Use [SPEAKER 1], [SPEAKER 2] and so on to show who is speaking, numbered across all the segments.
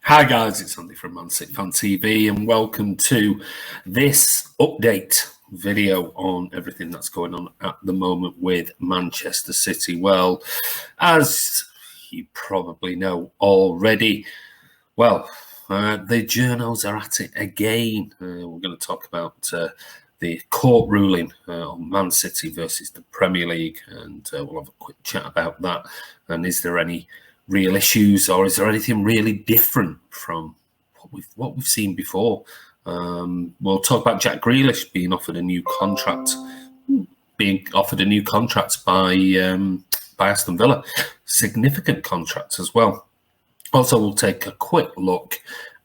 [SPEAKER 1] Hi guys, it's Andy from mcfcfantv and welcome to this update video on everything that's going on at the moment with Manchester City. Well, as you probably know already, the journos are at it again. We're going to talk about the court ruling on Man City versus the Premier League, and we'll have a quick chat about that. And is there any real issues, or is there anything really different from what we've seen before? We'll talk about Jack Grealish being offered a new contract, by Aston Villa, significant contracts as well. Also, we'll take a quick look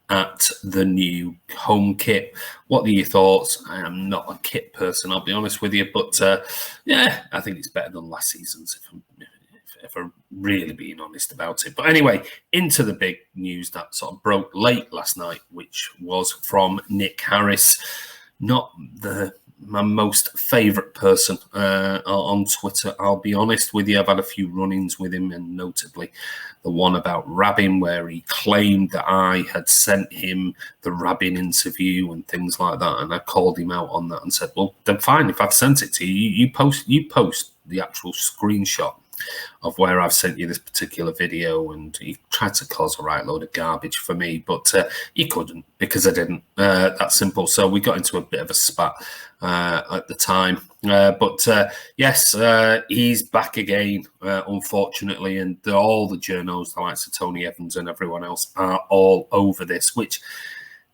[SPEAKER 1] at the new home kit. What are your thoughts? I am not a kit person, I'll be honest with you, but yeah, I think it's better than last season's, if I'm really being honest about it. But anyway, into the big news that sort of broke late last night, which was from Nick Harris, not my most favourite person on Twitter, I'll be honest with you. I've had a few run-ins with him, and notably the one about Rabin, where he claimed that I had sent him the Rabin interview and things like that, and I called him out on that and said, well, then fine, if I've sent it to you, you post the actual screenshot of where I've sent you this particular video. And he tried to cause a right load of garbage for me, but he couldn't, because I didn't. That's simple. So we got into a bit of a spat at the time. Yes, he's back again, unfortunately, and all the journos, the likes of Tony Evans and everyone else, are all over this, which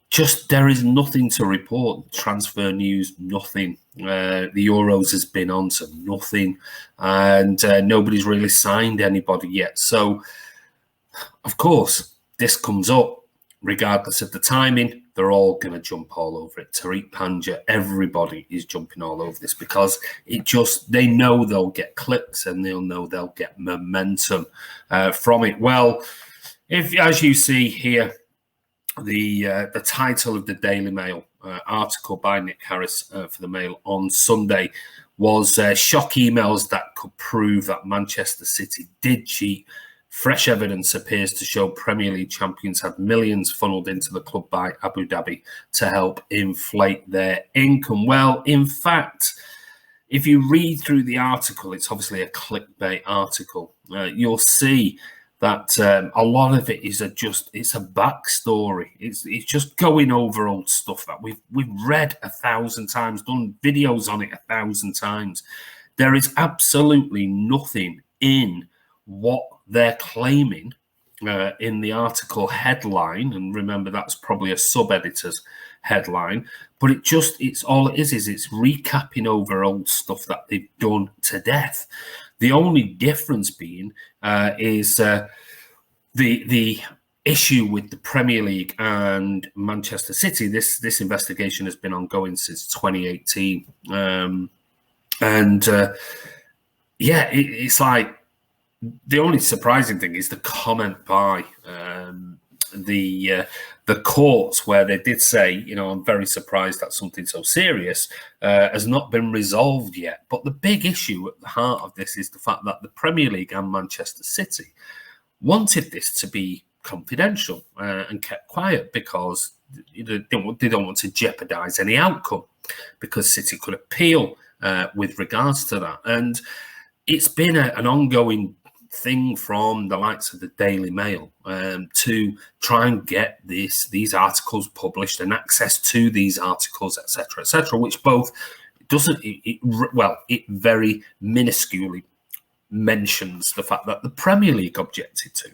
[SPEAKER 1] just, there is nothing to report. Transfer news, nothing. The Euros has been on to nothing, and nobody's really signed anybody yet. So, of course, this comes up, regardless of the timing. They're all going to jump all over it. Tariq Panja, everybody is jumping all over this, because they know they'll get clicks, and they'll know they'll get momentum from it. Well, as you see here, the title of the Daily Mail article by Nick Harris for the Mail on Sunday was shock emails that could prove that Manchester City did cheat. Fresh evidence appears to show Premier League champions had millions funneled into the club by Abu Dhabi to help inflate their income. Well, in fact, if you read through the article, it's obviously a clickbait article. You'll see that a lot of it is it's a backstory. It's just going over old stuff that we've read 1,000 times, done videos on it 1,000 times. There is absolutely nothing in what they're claiming in the article headline, and remember that's probably a sub-editor's headline, but it's all it is it's recapping over old stuff that they've done to death. The only difference being is the issue with the Premier League and Manchester City. This investigation has been ongoing since 2018, it's like, the only surprising thing is the comment by the courts, where they did say, I'm very surprised that something so serious has not been resolved yet. But the big issue at the heart of this is the fact that the Premier League and Manchester City wanted this to be confidential and kept quiet, because they don't want to jeopardise any outcome, because City could appeal with regards to that. And it's been an ongoing thing from the likes of the Daily Mail to try and get these articles published and access to these articles, etc., which both it very minusculely mentions the fact that the Premier League objected to.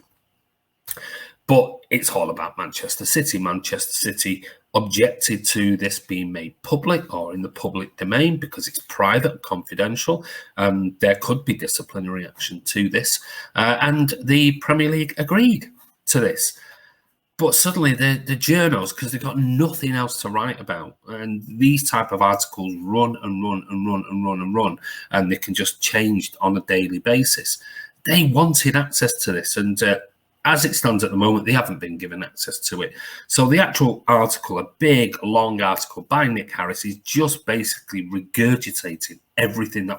[SPEAKER 1] But it's all about Manchester City. Manchester City objected to this being made public or in the public domain because it's private and confidential. There could be disciplinary action to this. And the Premier League agreed to this. But suddenly the journos, because they've got nothing else to write about, and these type of articles run, and they can just change on a daily basis. They wanted access to this, and as it stands at the moment, they haven't been given access to it. So the actual article, a big, long article by Nick Harris, is just basically regurgitating everything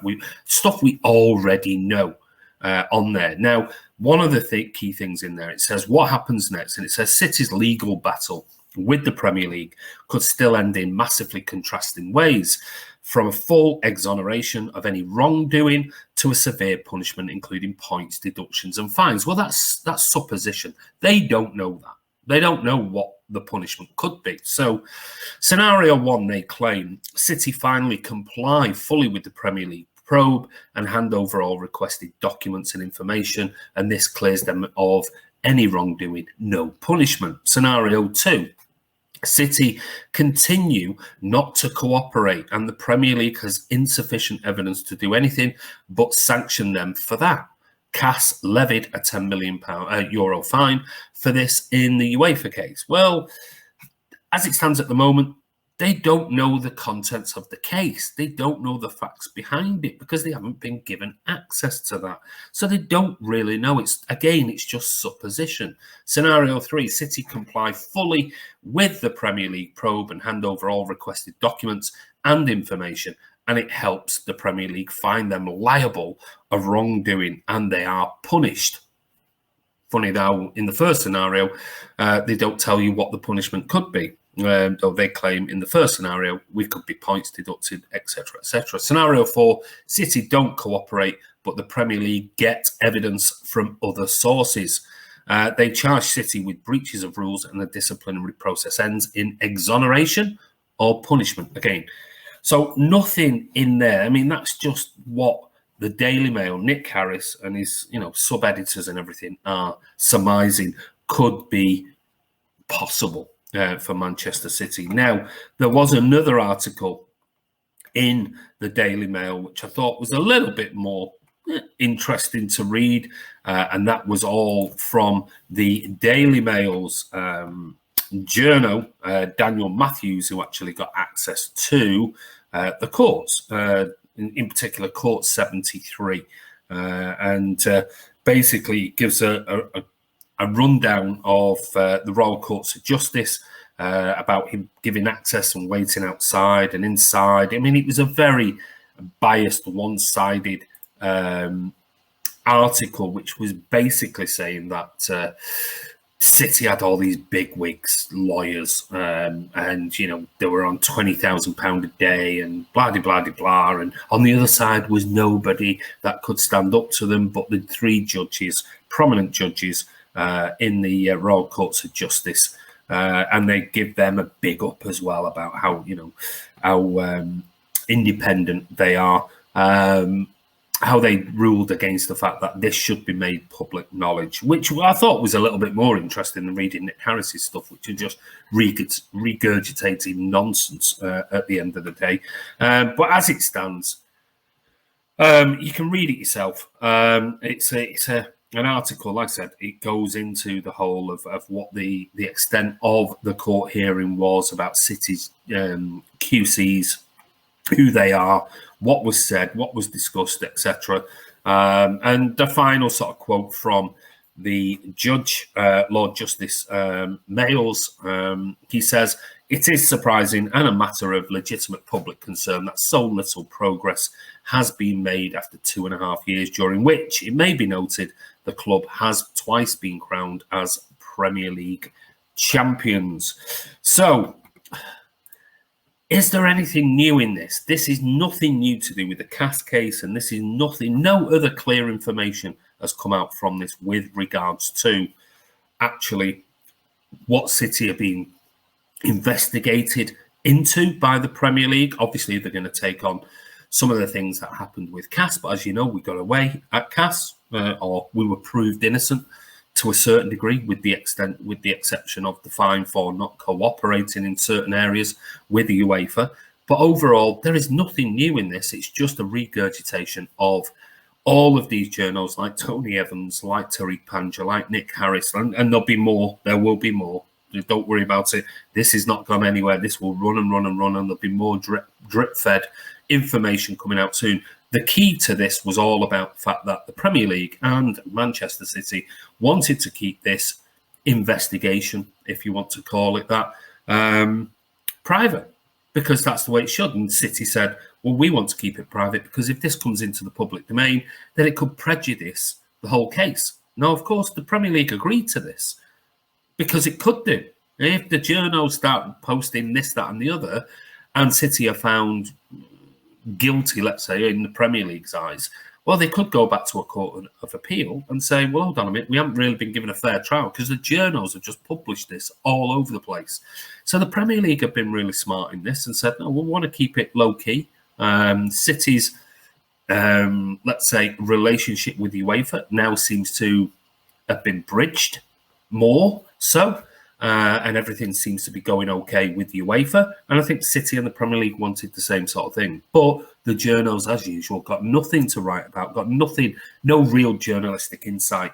[SPEAKER 1] stuff we already know. on there. Now, one of the key things in there, it says what happens next, and it says City's legal battle with the Premier League could still end in massively contrasting ways, from a full exoneration of any wrongdoing to a severe punishment, including points, deductions, and fines. Well, that's supposition. They don't know that. They don't know what the punishment could be. So, scenario one, they claim City finally comply fully with the Premier League probe and hand over all requested documents and information, and this clears them of any wrongdoing, no punishment. Scenario two, City continue not to cooperate, and the Premier League has insufficient evidence to do anything but sanction them for that. CAS levied a €10 million euro fine for this in the UEFA case. Well, as it stands at the moment, they don't know the contents of the case. They don't know the facts behind it because they haven't been given access to that. So they don't really know. It's just supposition. Scenario three, City comply fully with the Premier League probe and hand over all requested documents and information, and it helps the Premier League find them liable of wrongdoing, and they are punished. Funny though, in the first scenario, they don't tell you what the punishment could be. Though they claim in the first scenario, we could be points deducted, etc., etc. Scenario four, City don't cooperate, but the Premier League get evidence from other sources. They charge City with breaches of rules, and the disciplinary process ends in exoneration or punishment again. So nothing in there. I mean, that's just what the Daily Mail, Nick Harris, and his sub-editors and everything are surmising could be possible for Manchester City. Now, there was another article in the Daily Mail which I thought was a little bit more interesting to read, and that was all from the Daily Mail's journo, Daniel Matthews, who actually got access to the courts, in particular Court 73, and basically gives a rundown of the Royal Courts of Justice, about him giving access and waiting outside and inside. I mean, it was a very biased, one-sided article, which was basically saying that City had all these bigwigs, lawyers, and they were on £20,000 a day and blah de blah de blah. And on the other side was nobody that could stand up to them, but the three judges, prominent judges in the Royal Courts of Justice, and they give them a big up as well about how independent they are. How they ruled against the fact that this should be made public knowledge, which I thought was a little bit more interesting than reading Nick Harris's stuff, which are just regurgitating nonsense at the end of the day. But as it stands, you can read it yourself. It's an article, like I said, it goes into the whole of what the extent of the court hearing was about City's QCs, who they are, what was said, what was discussed, etc. And the final sort of quote from the judge, Lord Justice Mayles, he says, "It is surprising and a matter of legitimate public concern that so little progress has been made after 2.5 years, during which, it may be noted, the club has twice been crowned as Premier League champions." So, is there anything new in this? This is nothing new to do with the CAS case, and this is nothing, no other clear information has come out from this with regards to actually what City are being investigated into by the Premier League. Obviously, they're going to take on some of the things that happened with CAS, but as you know, we got away at CAS, or we were proved innocent to a certain degree, with the exception of the fine for not cooperating in certain areas with the UEFA. But overall, there is nothing new in this. It's just a regurgitation of all of these journals, like Tony Evans, like Tariq Panja, like Nick Harris, and there'll be more. There will be more. Don't worry about it. This has not gone anywhere. This will run and run and run, and there'll be more drip-fed information coming out soon. The key to this was all about the fact that the Premier League and Manchester City wanted to keep this investigation, if you want to call it that, private. because that's the way it should. And City said, well, we want to keep it private because if this comes into the public domain, then it could prejudice the whole case. Now, of course, the Premier League agreed to this because it could do. If the journals start posting this, that, and the other, and City are found guilty, let's say, in the Premier League's eyes, well, they could go back to a court of appeal and say, well, hold on a minute, we haven't really been given a fair trial because the journals have just published this all over the place. So the Premier League have been really smart in this and said, no, we want to keep it low-key. City's, let's say, relationship with UEFA now seems to have been bridged more so. And everything seems to be going okay with UEFA. And I think City and the Premier League wanted the same sort of thing. But the journals, as usual, got nothing to write about, got nothing, no real journalistic insight,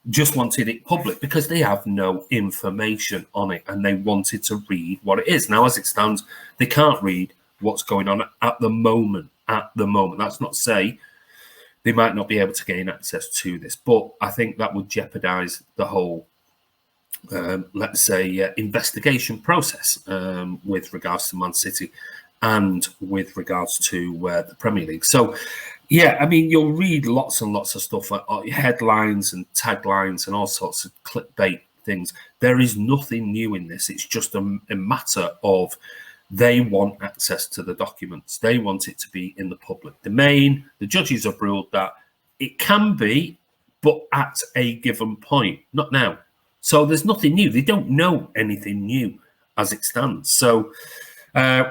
[SPEAKER 1] just wanted it public because they have no information on it and they wanted to read what it is. Now, as it stands, they can't read what's going on at the moment. At the moment. That's not to say they might not be able to gain access to this, but I think that would jeopardize the whole let's say, investigation process with regards to Man City and with regards to the Premier League. So, yeah, I mean, you'll read lots and lots of stuff, headlines and taglines and all sorts of clickbait things. There is nothing new in this. It's just a matter of they want access to the documents. They want it to be in the public domain. The judges have ruled that it can be, but at a given point, not now. So there's nothing new. They don't know anything new as it stands. So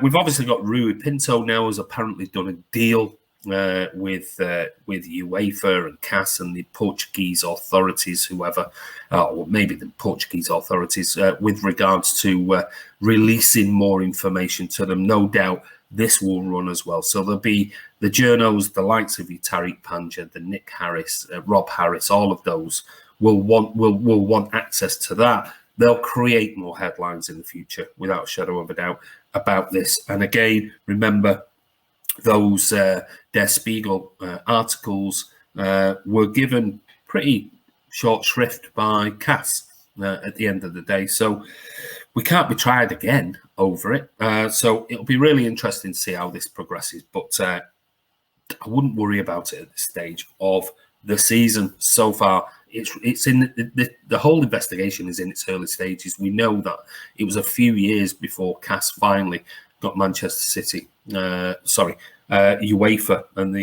[SPEAKER 1] we've obviously got Rui Pinto now has apparently done a deal with UEFA and CAS and the Portuguese authorities, whoever, or maybe the Portuguese authorities, with regards to releasing more information to them. No doubt this will run as well. So there'll be the journos, the likes of Tariq Panja, the Nick Harris, Rob Harris, all of those will want access to that. They'll create more headlines in the future, without a shadow of a doubt, about this. And again, remember, those Der Spiegel articles were given pretty short shrift by CAS at the end of the day. So we can't be tried again over it. So it'll be really interesting to see how this progresses. But I wouldn't worry about it at this stage of the season so far. It's in the whole investigation is in its early stages. We know that it was a few years before CAS finally got Manchester City, UEFA and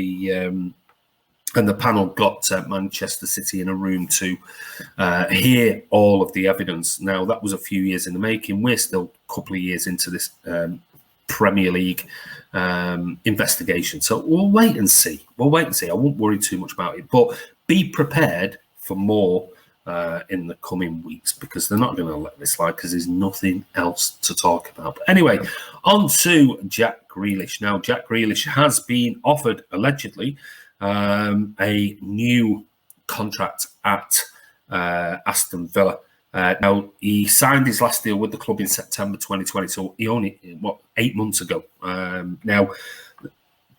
[SPEAKER 1] the panel got Manchester City in a room to hear all of the evidence. Now that was a few years in the making. We're still a couple of years into this Premier League investigation, so we'll wait and see. I won't worry too much about it, but be prepared for more in the coming weeks because they're not going to let this slide because there's nothing else to talk about. But anyway, on to Jack Grealish. Now, Jack Grealish has been offered, allegedly, a new contract at Aston Villa. Now, he signed his last deal with the club in September 2020, so he only, 8 months ago. Now,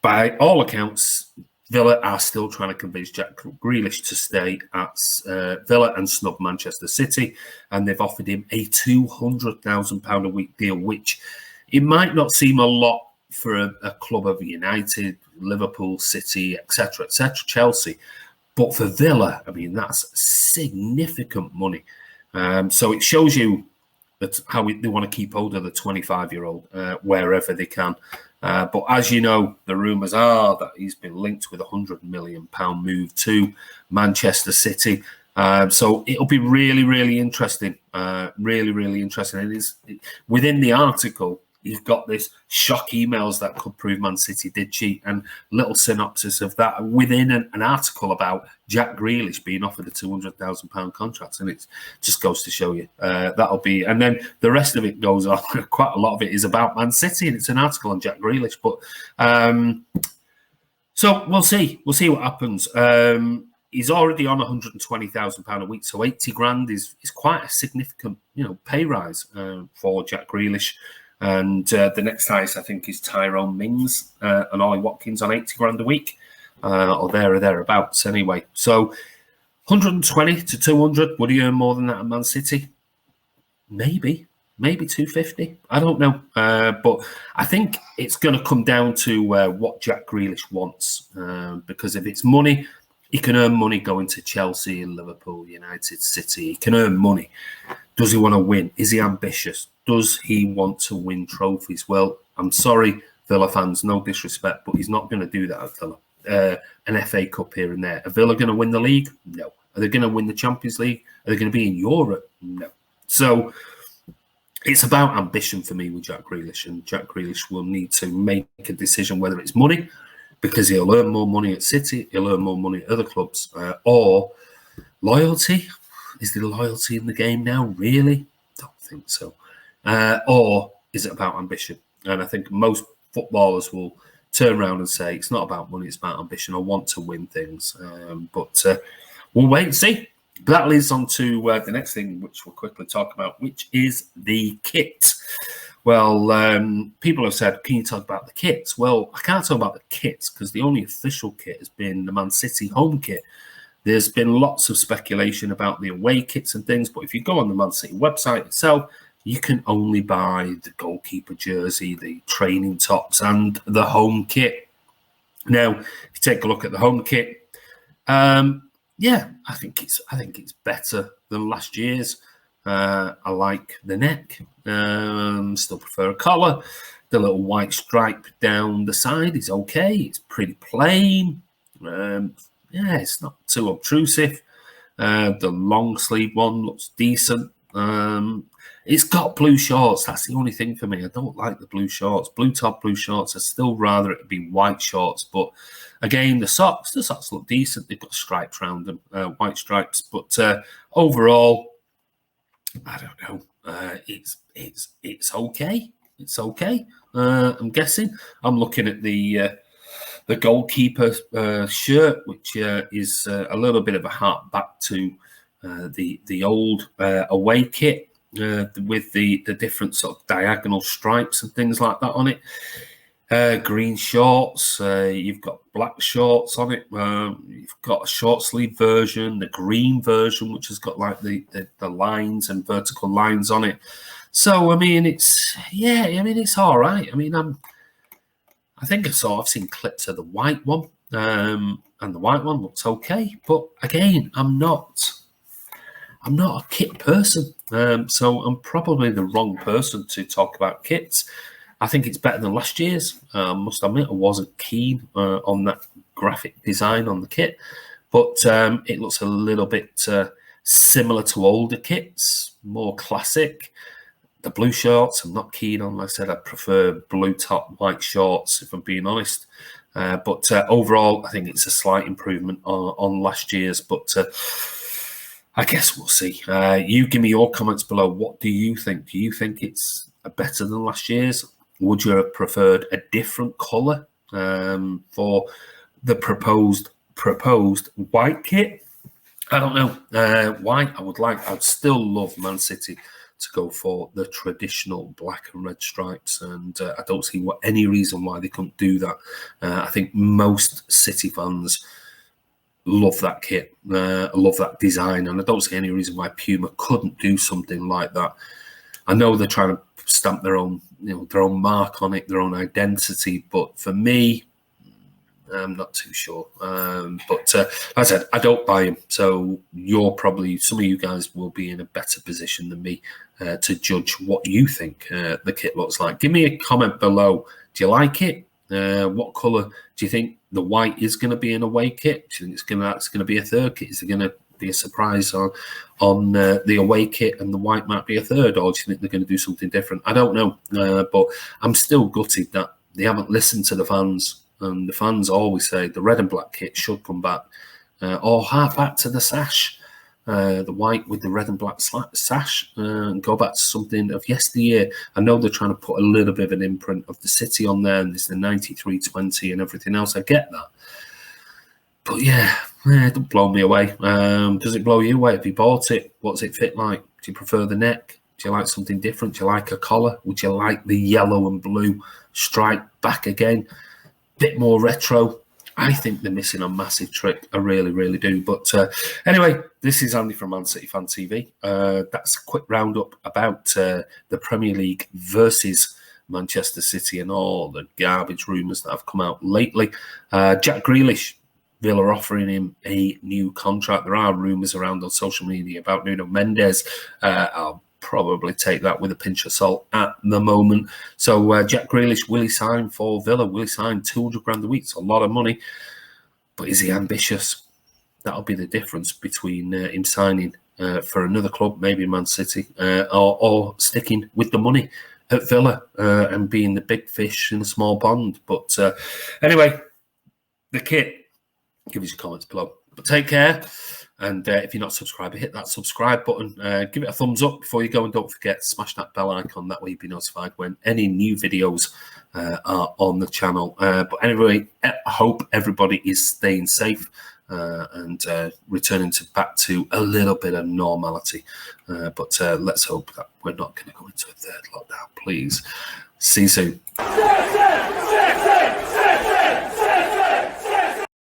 [SPEAKER 1] by all accounts, Villa are still trying to convince Jack Grealish to stay at Villa and snub Manchester City, and they've offered him a £200,000 a week deal, which it might not seem a lot for a club of United, Liverpool, City, etc., Chelsea, but for Villa, I mean, that's significant money. So it shows you that how they want to keep hold of the 25-year-old wherever they can. But as you know, the rumours are that he's been linked with a £100 million move to Manchester City. So it'll be really, really interesting. Really interesting. And within the article, you've got this shock emails that could prove Man City did cheat, and little synopsis of that within an article about Jack Grealish being offered a £200,000 contract. And it just goes to show you that'll be. And then the rest of it goes on. Quite a lot of it is about Man City, and it's an article on Jack Grealish. But so we'll see. We'll see what happens. He's already on £120,000 a week, so 80 grand is quite a significant, pay rise for Jack Grealish. And the next highest, I think, is Tyrone Mings and Ollie Watkins on 80 grand a week, or there or thereabouts anyway. So 120 to 200, would he earn more than that at Man City? Maybe. maybe 250. I don't know. But I think it's going to come down to what Jack Grealish wants. Because if it's money, he can earn money going to Chelsea and Liverpool, United, City. He can earn money. Does he want to win? Is he ambitious? Does he want to win trophies? Well, I'm sorry, Villa fans, no disrespect, but he's not going to do that at Villa. An FA Cup here and there. Are Villa going to win the league? No. Are they going to win the Champions League? Are they going to be in Europe? No. So it's about ambition for me with Jack Grealish, and Jack Grealish will need to make a decision whether it's money, because he'll earn more money at City, he'll earn more money at other clubs, or loyalty. Is there loyalty in the game now? Really? Don't think so. Or is it about ambition? And I think most footballers will turn around and say, it's not about money, it's about ambition. I want to win things. But we'll wait and see. But that leads on to the next thing, which we'll quickly talk about, which is the kit. Well, people have said, can you talk about the kits? Well, I can't talk about the kits because the only official kit has been the Man City home kit. There's been lots of speculation about the away kits and things, but if you go on the Man City website itself, you can only buy the goalkeeper jersey, the training tops, and the home kit. Now, if you take a look at the home kit, yeah, I think it's better than last year's. I like the neck. Still prefer a collar. The little white stripe down the side is okay. It's pretty plain. Yeah, it's not too obtrusive. The long sleeve one looks decent. It's got blue shorts. That's the only thing for me. I don't like the blue shorts. Blue top, blue shorts. I still rather it be white shorts. But again, the socks look decent. They've got stripes around them, white stripes. But overall, I don't know. It's okay. It's okay. I'm guessing. I'm looking at the goalkeeper shirt, which is a little bit of a hark back to the old away kit with the different sort of diagonal stripes and things like that on it. Green shorts. You've got black shorts on it. You've got a short sleeve version, the green version, which has got like the lines and vertical lines on it. So I mean, it's all right. I mean, I've seen clips of the white one, and the white one looks okay. But again, I'm not a kit person, so I'm probably the wrong person to talk about kits. I think it's better than last year's. I must admit, I wasn't keen on that graphic design on the kit, but it looks a little bit similar to older kits, more classic. The blue shorts, I'm not keen on. Like I said, I prefer blue top, white shorts, if I'm being honest. But overall, I think it's a slight improvement on last year's. But I guess we'll see. You give me your comments below. What do you think? Do you think it's better than last year's? Would you have preferred a different colour for the proposed white kit? I don't know. White, I'd still love Man City to go for the traditional black and red stripes, and I don't see any reason why they couldn't do that. I think most City fans love that kit, love that design, and I don't see any reason why Puma couldn't do something like that. I know they're trying to stamp their own mark on it, their own identity, but for me, I'm not too sure. But like I said, I don't buy him. So some of you guys will be in a better position than me to judge what you think the kit looks like. Give me a comment below. Do you like it? What colour do you think the white is going to be in away kit? Do you think that's going to be a third kit? Is there going to be a surprise on the away kit and the white might be a third? Or do you think they're going to do something different? I don't know. But I'm still gutted that they haven't listened to the fans. And the fans always say the red and black kit should come back, or hark back to the sash, the white with the red and black sash, and go back to something of yesteryear. I know they're trying to put a little bit of an imprint of the City on there, and there's the 93-20 and everything else. I get that. But yeah, it don't blow me away. Does it blow you away? Have you bought it? What's it fit like? Do you prefer the neck? Do you like something different? Do you like a collar? Would you like the yellow and blue stripe back again? Bit more retro. I think they're missing a massive trick. I really, really do. But anyway, this is Andy from Man City Fan TV. That's a quick roundup about the Premier League versus Manchester City and all the garbage rumours that have come out lately. Jack Grealish, Villa offering him a new contract. There are rumours around on social media about Nuno Mendes. I'll probably take that with a pinch of salt at the moment. So Jack Grealish, will he sign for Villa? Will he sign 200 grand a week? It's a lot of money. But is he ambitious? That'll be the difference between him signing for another club, maybe Man City, or sticking with the money at Villa and being the big fish in a small pond. But anyway, the kit. Give us your comments below. But take care. And if you're not subscribed, hit that subscribe button. Give it a thumbs up before you go. And don't forget, smash that bell icon. That way you'll be notified when any new videos are on the channel. But anyway, I hope everybody is staying safe and returning back to a little bit of normality. But let's hope that we're not going to go into a third lockdown, please. See you soon.